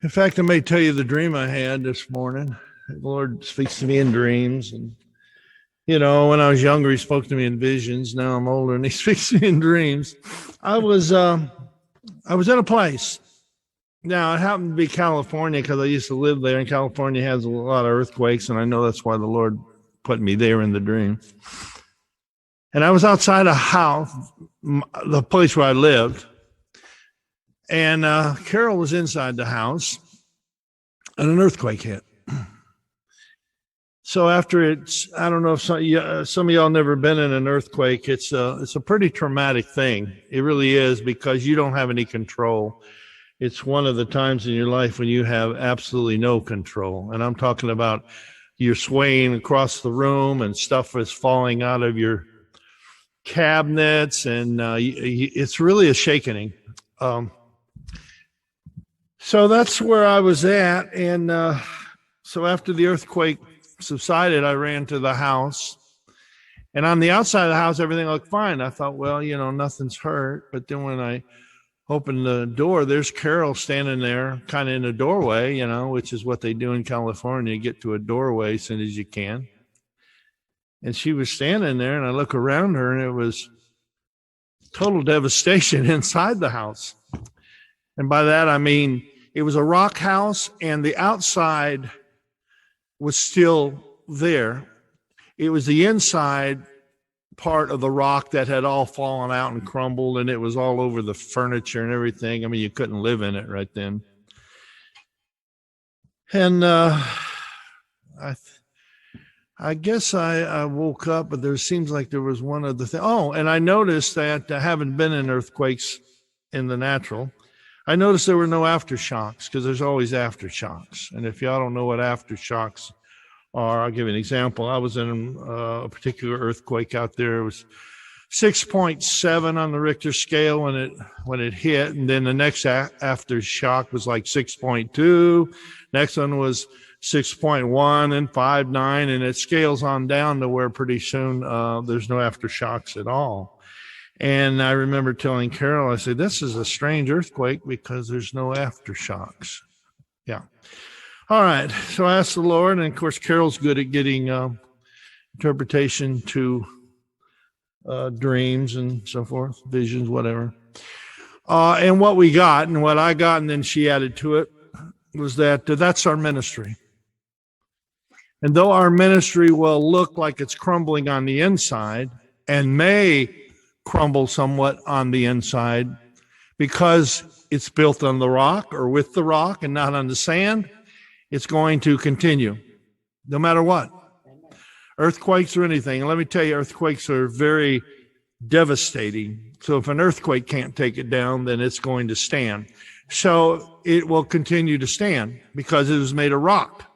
In fact, I may tell you the dream I had this morning. The Lord speaks to me in dreams. And, when I was younger, he spoke to me in visions. Now I'm older and he speaks to me in dreams. I was in a place. Now, it happened to be California because I used to live there, and California has a lot of earthquakes, and I know that's why the Lord put me there in the dream. And I was outside a house, the place where I lived, and Carol was inside the house, and an earthquake hit. So after I don't know if some of y'all never been in an earthquake. It's a pretty traumatic thing. It really is, because you don't have any control. It's one of the times in your life when you have absolutely no control. And I'm talking about you're swaying across the room and stuff is falling out of your cabinets, and it's really a shaking. So that's where I was at. And so after the earthquake subsided, I ran to the house. And on the outside of the house, everything looked fine. I thought, well, nothing's hurt. But then when I opened the door, there's Carol standing there kind of in the doorway, which is what they do in California, get to a doorway as soon as you can. And she was standing there, and I look around her, and it was total devastation inside the house. And by that, I mean, it was a rock house, and the outside was still there. It was the inside part of the rock that had all fallen out and crumbled, and it was all over the furniture and everything. I mean, you couldn't live in it right then. And I guess I woke up, but there seems like there was one other thing. Oh, and I noticed that I haven't been in earthquakes in the natural. I noticed there were no aftershocks, because there's always aftershocks. And if y'all don't know what aftershocks are, I'll give you an example. I was in a particular earthquake out there. It was 6.7 on the Richter scale when it hit, and then the next aftershock was like 6.2. Next one was 6.1 and 5.9, and it scales on down to where pretty soon there's no aftershocks at all. And I remember telling Carol, I said, this is a strange earthquake because there's no aftershocks. Yeah. All right. So I asked the Lord, and of course, Carol's good at getting interpretation to dreams and so forth, visions, whatever. And what we got, and what I got, and then she added to it, was that that's our ministry. And though our ministry will look like it's crumbling on the inside, and may crumble somewhat on the inside because it's built on the rock or with the rock and not on the sand, it's going to continue no matter what. Earthquakes or anything. And let me tell you, earthquakes are very devastating. So if an earthquake can't take it down, then it's going to stand. So it will continue to stand because it was made of rock.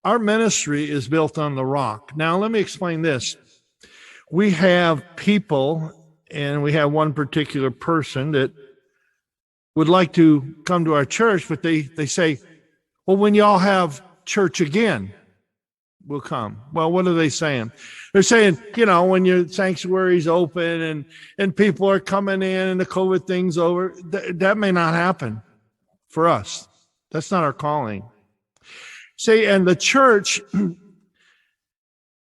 Our ministry is built on the rock. Now, let me explain this. We have people, and we have one particular person that would like to come to our church, but they say, well, when y'all have church again, we'll come. Well, what are they saying? They're saying, when your sanctuary's open and people are coming in and the COVID thing's over, that may not happen for us. That's not our calling. See, and the church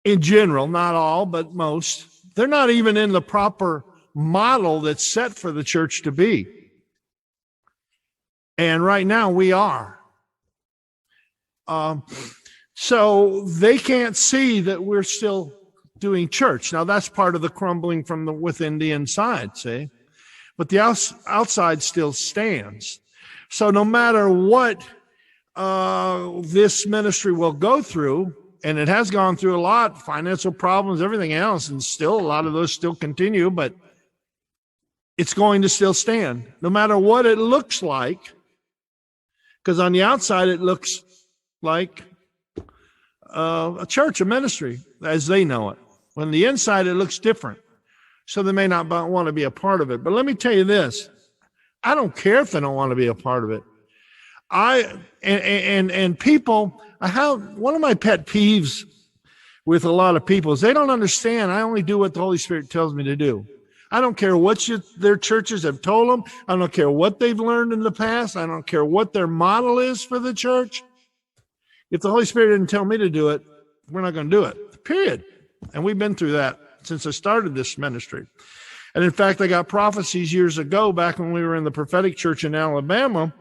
in general, not all, but most, they're not even in the proper model that's set for the church to be. And right now we are. So they can't see that we're still doing church. Now that's part of the crumbling from within the inside, see? But the outside still stands. So no matter what this ministry will go through, and it has gone through a lot, financial problems, everything else, and still a lot of those still continue, but it's going to still stand, no matter what it looks like, because on the outside it looks like a church, a ministry, as they know it. On the inside it looks different, so they may not want to be a part of it. But let me tell you this, I don't care if they don't want to be a part of it. People, I have one of my pet peeves with a lot of people is they don't understand. I only do what the Holy Spirit tells me to do. I don't care what their churches have told them. I don't care what they've learned in the past. I don't care what their model is for the church. If the Holy Spirit didn't tell me to do it, we're not going to do it, period. And we've been through that since I started this ministry. And in fact, I got prophecies years ago, back when we were in the prophetic church in Alabama.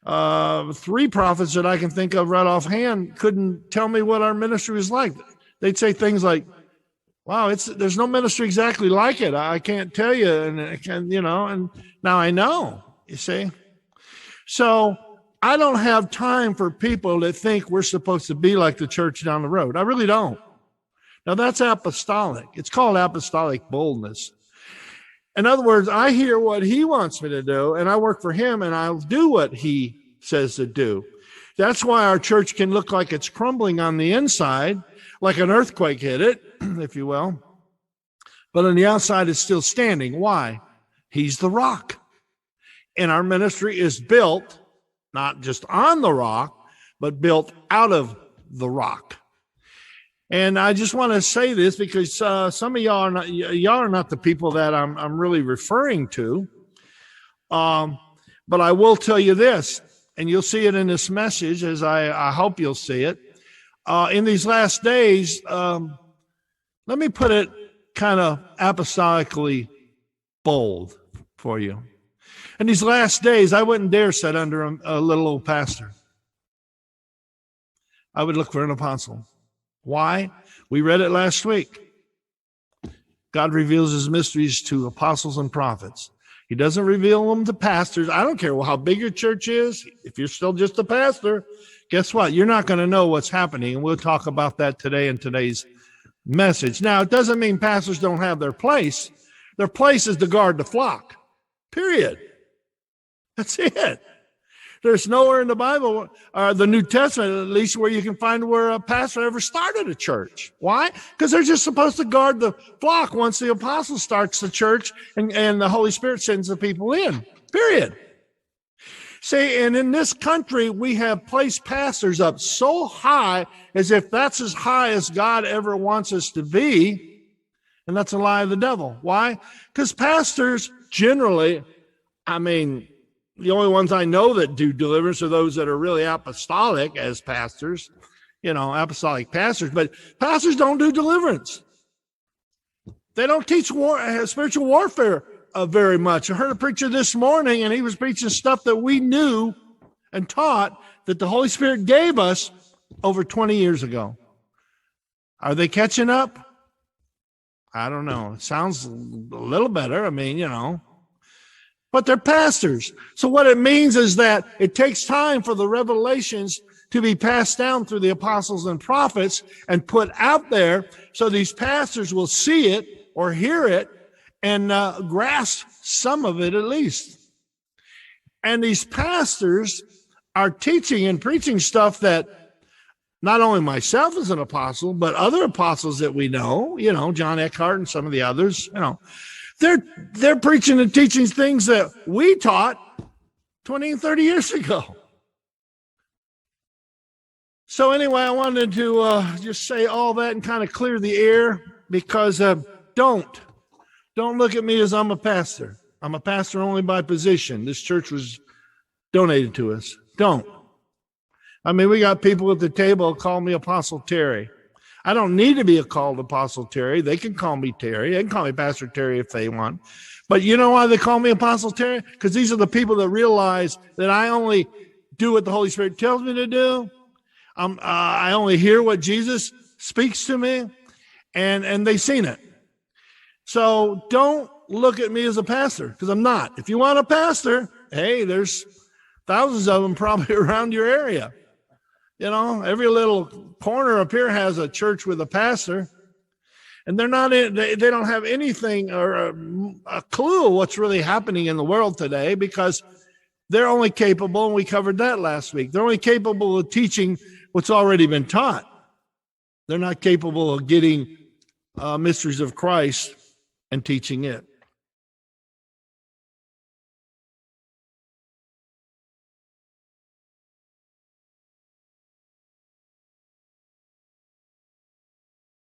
3 prophets that I can think of right offhand couldn't tell me what our ministry was like. They'd say things like, wow, there's no ministry exactly like it. I can't tell you. And and now I know, you see. So I don't have time for people that think we're supposed to be like the church down the road. I really don't. Now that's apostolic. It's called apostolic boldness. In other words, I hear what he wants me to do, and I work for him, and I'll do what he says to do. That's why our church can look like it's crumbling on the inside, like an earthquake hit it, if you will. But on the outside, it's still standing. Why? He's the rock. And our ministry is built not just on the rock, but built out of the rock. And I just want to say this because some of y'all are not the people that I'm really referring to. But I will tell you this, and you'll see it in this message, as I hope you'll see it. In these last days, let me put it kind of apostolically bold for you. In these last days, I wouldn't dare sit under a little old pastor. I would look for an apostle. Why? We read it last week. God reveals his mysteries to apostles and prophets. He doesn't reveal them to pastors. I don't care how big your church is. If you're still just a pastor, guess what? You're not going to know what's happening. And we'll talk about that today in today's message. Now, it doesn't mean pastors don't have their place. Their place is to guard the flock. Period. That's it. There's nowhere in the Bible, or the New Testament at least, where you can find where a pastor ever started a church. Why? Because they're just supposed to guard the flock once the apostle starts the church and the Holy Spirit sends the people in. Period. See, and in this country, we have placed pastors up so high as if that's as high as God ever wants us to be. And that's a lie of the devil. Why? Because pastors generally, the only ones I know that do deliverance are those that are really apostolic as pastors, apostolic pastors. But pastors don't do deliverance. They don't teach spiritual warfare very much. I heard a preacher this morning, and he was preaching stuff that we knew and taught that the Holy Spirit gave us over 20 years ago. Are they catching up? I don't know. It sounds a little better. But they're pastors. So what it means is that it takes time for the revelations to be passed down through the apostles and prophets and put out there so these pastors will see it or hear it and grasp some of it at least. And these pastors are teaching and preaching stuff that not only myself as an apostle, but other apostles that we know, John Eckhart and some of the others, They're preaching and teaching things that we taught 20 and 30 years ago. So anyway, I wanted to just say all that and kind of clear the air because don't look at me as I'm a pastor. I'm a pastor only by position. This church was donated to us. Don't. We got people at the table call me Apostle Terry. I don't need to be called Apostle Terry. They can call me Terry. They can call me Pastor Terry if they want. But you know why they call me Apostle Terry? Because these are the people that realize that I only do what the Holy Spirit tells me to do. I only hear what Jesus speaks to me, and they've seen it. So don't look at me as a pastor, because I'm not. If you want a pastor, hey, there's thousands of them probably around your area. Every little corner up here has a church with a pastor, and they're not in, they don't have anything or a clue of what's really happening in the world today, because they're only capable, and we covered that last week, they're only capable of teaching what's already been taught. They're not capable of getting mysteries of Christ and teaching it.